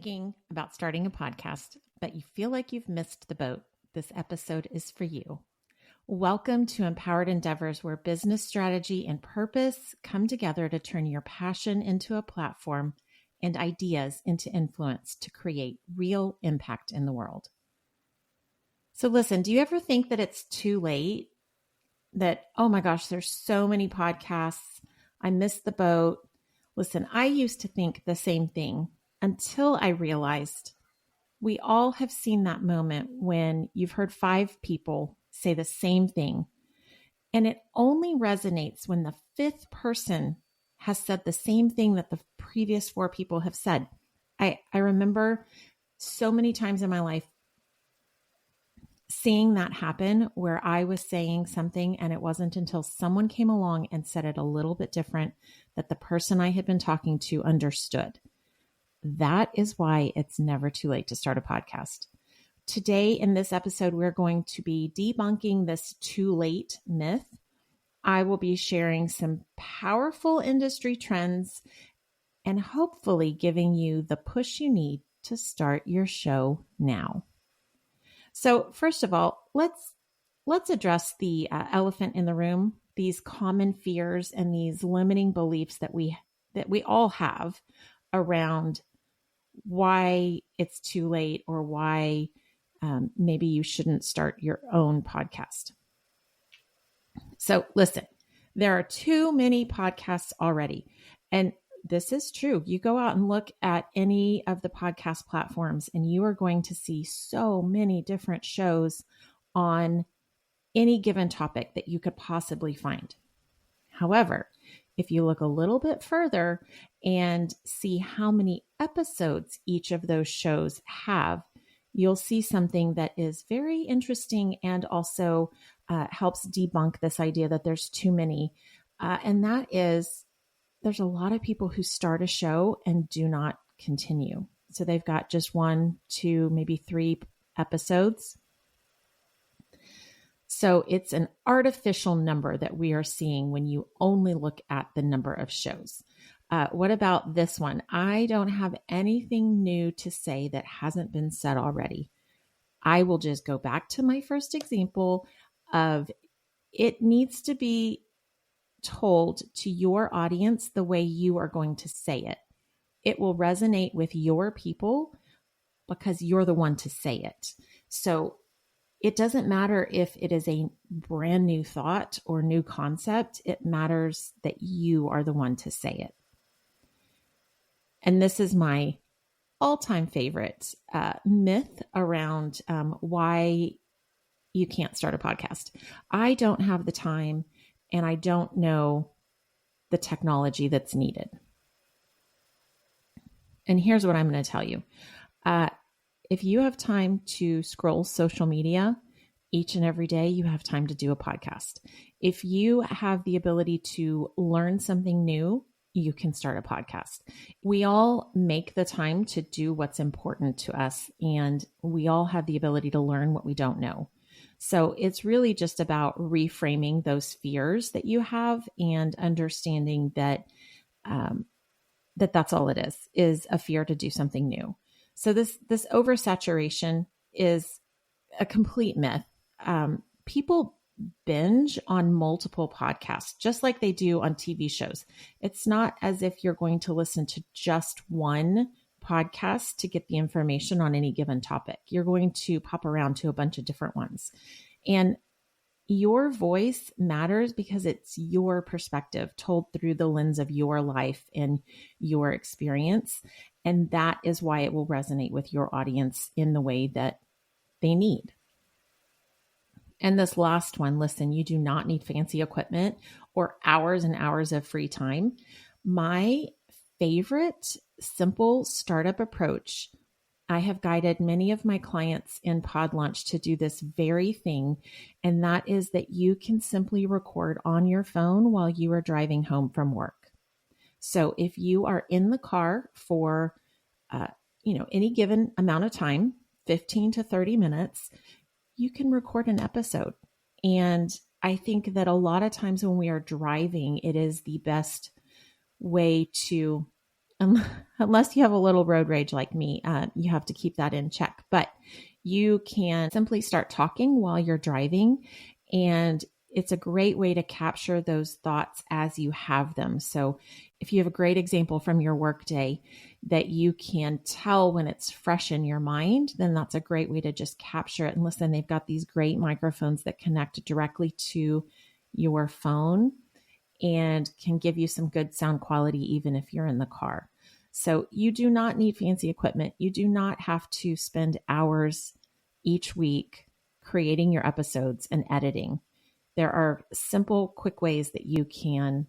thinking about starting a podcast, but you feel like you've missed the boat, this episode is for you. Welcome to Empowered Endeavors, where business strategy and purpose come together to turn your passion into a platform and ideas into influence to create real impact in the world. So listen, do you ever think that it's too late? That, oh my gosh, there's so many podcasts. I missed the boat. Listen, I used to think the same thing until I realized we all have seen that moment when you've heard 5 people say the same thing. And it only resonates when the 5th person has said the same thing that the previous 4 people have said. I remember so many times in my life seeing that happen where I was saying something and it wasn't until someone came along and said it a little bit different that the person I had been talking to understood. That is why it's never too late to start a podcast. Today in this episode, we're going to be debunking this too late myth. I will be sharing some powerful industry trends and hopefully giving you the push you need to start your show now. So first of all, let's address the elephant in the room, these common fears and these limiting beliefs that we all have around why it's too late or why maybe you shouldn't start your own podcast. So listen, there are too many podcasts already. And this is true. You go out and look at any of the podcast platforms and you are going to see so many different shows on any given topic that you could possibly find. However, if you look a little bit further and see how many episodes each of those shows have, you'll see something that is very interesting and also helps debunk this idea that there's too many. And that is, there's a lot of people who start a show and do not continue. So they've got just 1, 2, maybe 3 episodes. So it's an artificial number that we are seeing when you only look at the number of shows. What about this one? I don't have anything new to say that hasn't been said already. I will just go back to my first example of it needs to be told to your audience the way you are going to say it. It will resonate with your people because you're the one to say it. So it doesn't matter if it is a brand new thought or new concept. It matters that you are the one to say it. And this is my all-time favorite myth around why you can't start a podcast. I don't have the time and I don't know the technology that's needed. And here's what I'm going to tell you. If you have time to scroll social media each and every day, you have time to do a podcast. If you have the ability to learn something new, you can start a podcast. We all make the time to do what's important to us, and we all have the ability to learn what we don't know. So it's really just about reframing those fears that you have and understanding that that's all it is a fear to do something new. So this oversaturation is a complete myth. People binge on multiple podcasts, just like they do on TV shows. It's not as if you're going to listen to just one podcast to get the information on any given topic. You're going to pop around to a bunch of different ones. And your voice matters because it's your perspective told through the lens of your life and your experience. And that is why it will resonate with your audience in the way that they need. And this last one, listen, you do not need fancy equipment or hours and hours of free time. My favorite simple startup approach, I have guided many of my clients in Pod Launch to do this very thing. And that is that you can simply record on your phone while you are driving home from work. So if you are in the car for, any given amount of time, 15 to 30 minutes, you can record an episode. And I think that a lot of times when we are driving, it is the best way to unless you have a little road rage like me, you have to keep that in check. But you can simply start talking while you're driving, and it's a great way to capture those thoughts as you have them. So if you have a great example from your workday that you can tell when it's fresh in your mind, then that's a great way to just capture it. And listen, they've got these great microphones that connect directly to your phone and can give you some good sound quality even if you're in the car. So you do not need fancy equipment. You do not have to spend hours each week creating your episodes and editing. There are simple, quick ways that you can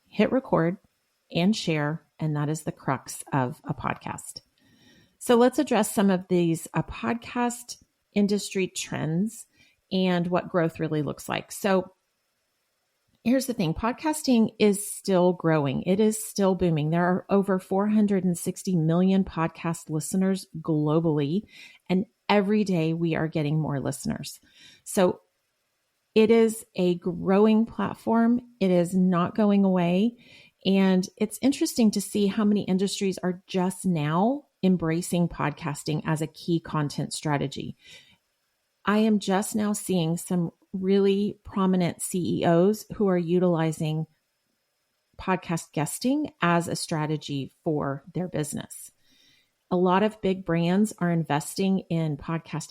hit record and share, and that is the crux of a podcast. So let's address some of these podcast industry trends and what growth really looks like. So here's the thing. Podcasting is still growing. It is still booming. There are over 460 million podcast listeners globally, and every day we are getting more listeners. So it is a growing platform. It is not going away. And it's interesting to see how many industries are just now embracing podcasting as a key content strategy. I am just now seeing some really prominent CEOs who are utilizing podcast guesting as a strategy for their business. A lot of big brands are investing in podcast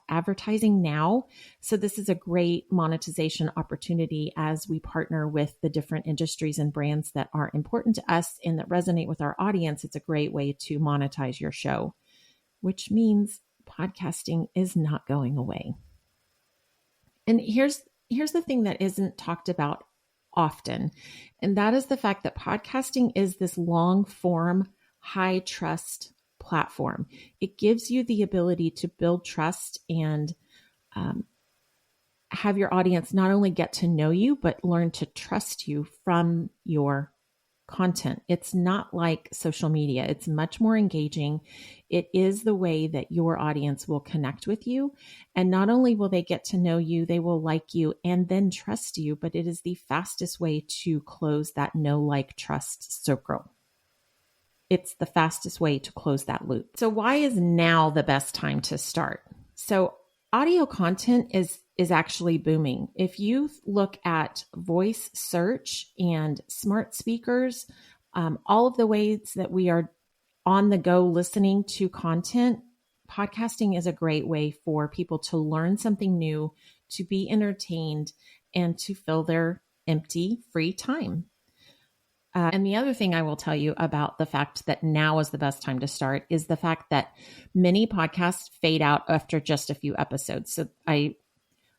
advertising now. So this is a great monetization opportunity as we partner with the different industries and brands that are important to us and that resonate with our audience. It's a great way to monetize your show, which means podcasting is not going away. And here's the thing that isn't talked about often, and that is the fact that podcasting is this long form, high trust platform. It gives you the ability to build trust and have your audience not only get to know you, but learn to trust you from your content. It's not like social media. It's much more engaging. It is the way that your audience will connect with you. And not only will they get to know you, they will like you and then trust you, but it is the fastest way to close that know, like, trust circle. It's the fastest way to close that loop. So why is now the best time to start? So audio content is actually booming. If you look at voice search and smart speakers, all of the ways that we are on the go listening to content, podcasting is a great way for people to learn something new, to be entertained, and to fill their empty free time. And the other thing I will tell you about the fact that now is the best time to start is the fact that many podcasts fade out after just a few episodes. So I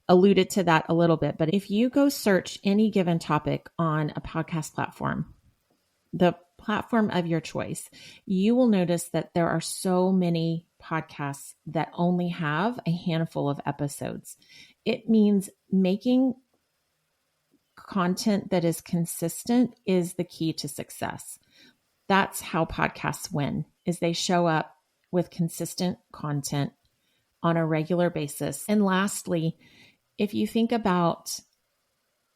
alluded to that a little bit, but if you go search any given topic on a podcast platform, the platform of your choice, you will notice that there are so many podcasts that only have a handful of episodes. It means making content that is consistent is the key to success. That's how podcasts win, is they show up with consistent content on a regular basis. And lastly, if you think about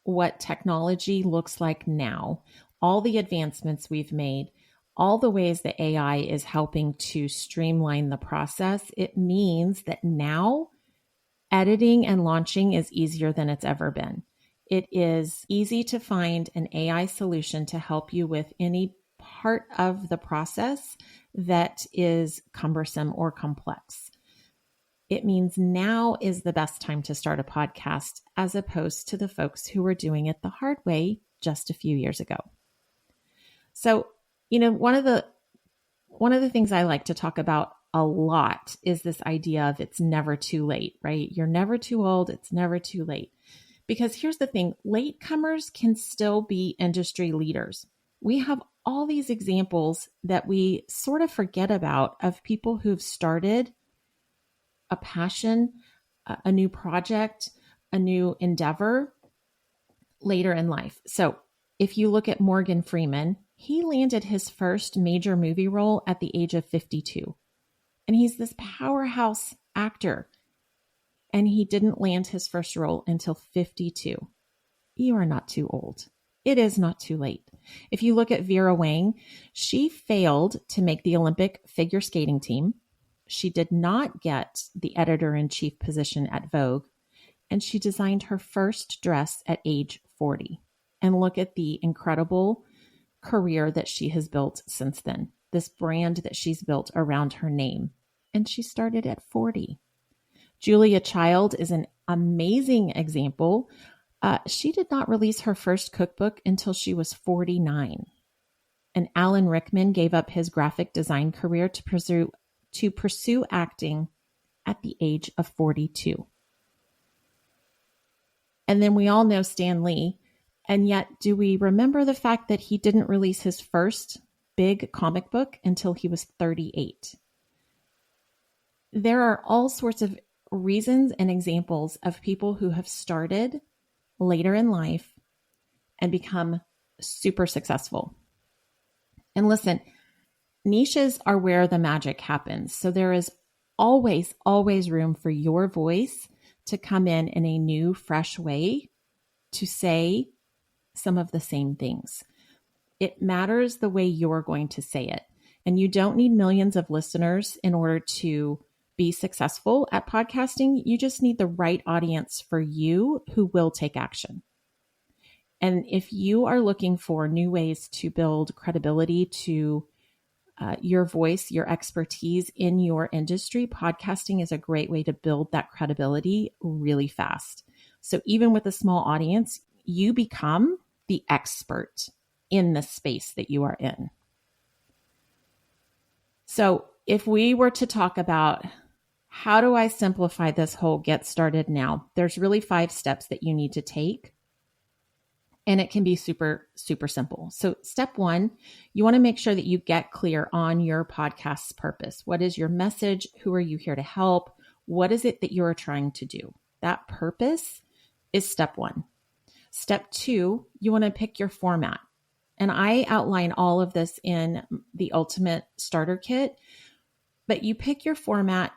what technology looks like now, all the advancements we've made, all the ways that AI is helping to streamline the process, it means that now editing and launching is easier than it's ever been. It is easy to find an AI solution to help you with any part of the process that is cumbersome or complex. It means now is the best time to start a podcast as opposed to the folks who were doing it the hard way just a few years ago. So, one of the things I like to talk about a lot is this idea of it's never too late, right? You're never too old. It's never too late. Because here's the thing, latecomers can still be industry leaders. We have all these examples that we sort of forget about of people who've started a passion, a new project, a new endeavor later in life. So if you look at Morgan Freeman, he landed his first major movie role at the age of 52. And he's this powerhouse actor. And he didn't land his first role until 52. You are not too old. It is not too late. If you look at Vera Wang, she failed to make the Olympic figure skating team. She did not get the editor-in-chief position at Vogue, and she designed her first dress at age 40. And look at the incredible career that she has built since then, this brand that she's built around her name. And she started at 40. Julia Child is an amazing example. She did not release her first cookbook until she was 49. And Alan Rickman gave up his graphic design career to pursue acting at the age of 42. And then we all know Stan Lee. And yet, do we remember the fact that he didn't release his first big comic book until he was 38? There are all sorts of reasons and examples of people who have started later in life and become super successful. And listen, niches are where the magic happens. So there is always, always room for your voice to come in a new, fresh way to say some of the same things. It matters the way you're going to say it. And you don't need millions of listeners in order to be successful at podcasting. You just need the right audience for you who will take action. And if you are looking for new ways to build credibility to your voice, your expertise in your industry, podcasting is a great way to build that credibility really fast. So even with a small audience, you become the expert in the space that you are in. So if we were to talk about how do I simplify this whole get started now, there's really 5 steps that you need to take. And it can be super, super simple. So step 1, you want to make sure that you get clear on your podcast's purpose. What is your message? Who are you here to help? What is it that you're trying to do? That purpose is step 1. Step 2, you want to pick your format. And I outline all of this in the Ultimate Starter Kit, but you pick your format,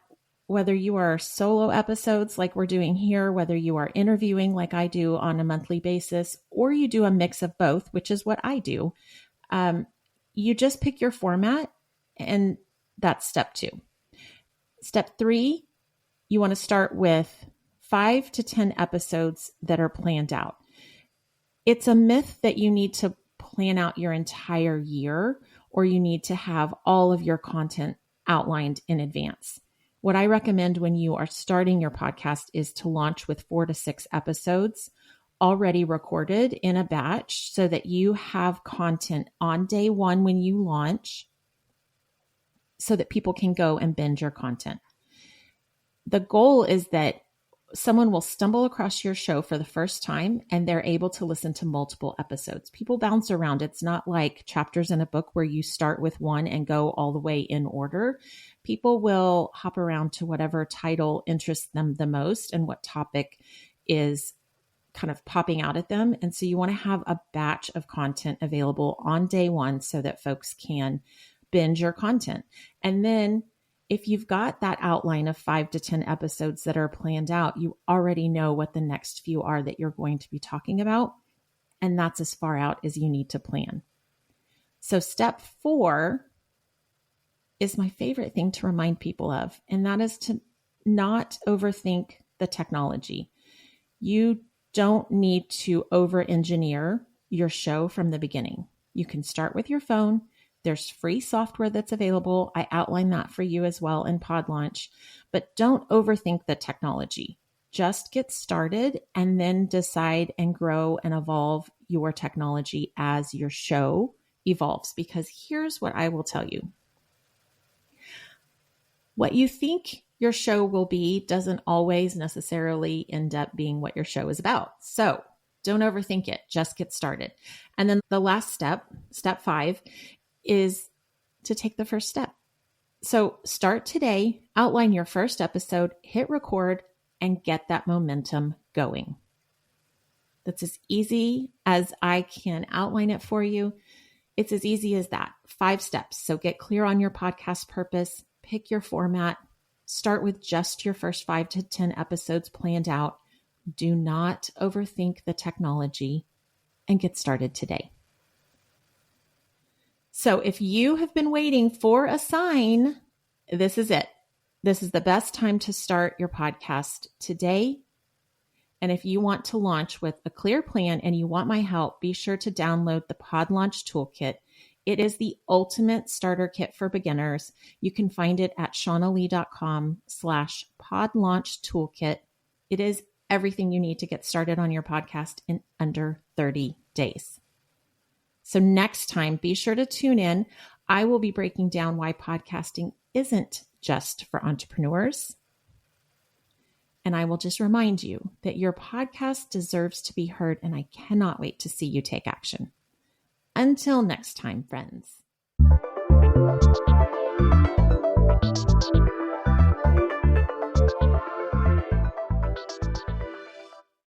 whether you are solo episodes like we're doing here, whether you are interviewing like I do on a monthly basis, or you do a mix of both, which is what I do. You just pick your format, and that's step 2. Step 3, you want to start with 5 to 10 episodes that are planned out. It's a myth that you need to plan out your entire year or you need to have all of your content outlined in advance. What I recommend when you are starting your podcast is to launch with 4 to 6 episodes already recorded in a batch so that you have content on day 1 when you launch so that people can go and binge your content. The goal is that someone will stumble across your show for the first time and they're able to listen to multiple episodes. People bounce around. It's not like chapters in a book where you start with one and go all the way in order. People will hop around to whatever title interests them the most and what topic is kind of popping out at them. And so you want to have a batch of content available on day 1 so that folks can binge your content. And then if you've got that outline of 5 to 10 episodes that are planned out, you already know what the next few are that you're going to be talking about. And that's as far out as you need to plan. So step 4 is my favorite thing to remind people of, and that is to not overthink the technology. You don't need to over-engineer your show from the beginning. You can start with your phone. There's free software that's available. I outline that for you as well in Pod Launch, but don't overthink the technology. Just get started and then decide and grow and evolve your technology as your show evolves. Because here's what I will tell you. What you think your show will be doesn't always necessarily end up being what your show is about. So don't overthink it. Just get started. And then the last step, step 5, is to take the first step. So start today, outline your first episode, hit record, and get that momentum going. That's as easy as I can outline it for you. It's as easy as that. 5 steps. So get clear on your podcast purpose, pick your format, start with just your first 5 to 10 episodes planned out. Do not overthink the technology and get started today. So if you have been waiting for a sign, this is it. This is the best time to start your podcast today. And if you want to launch with a clear plan and you want my help, be sure to download the Pod Launch Toolkit. It is the ultimate starter kit for beginners. You can find it at shaunalee.com/podlaunchtoolkit. It is everything you need to get started on your podcast in under 30 days. So next time, be sure to tune in. I will be breaking down why podcasting isn't just for entrepreneurs. And I will just remind you that your podcast deserves to be heard, and I cannot wait to see you take action. Until next time, friends.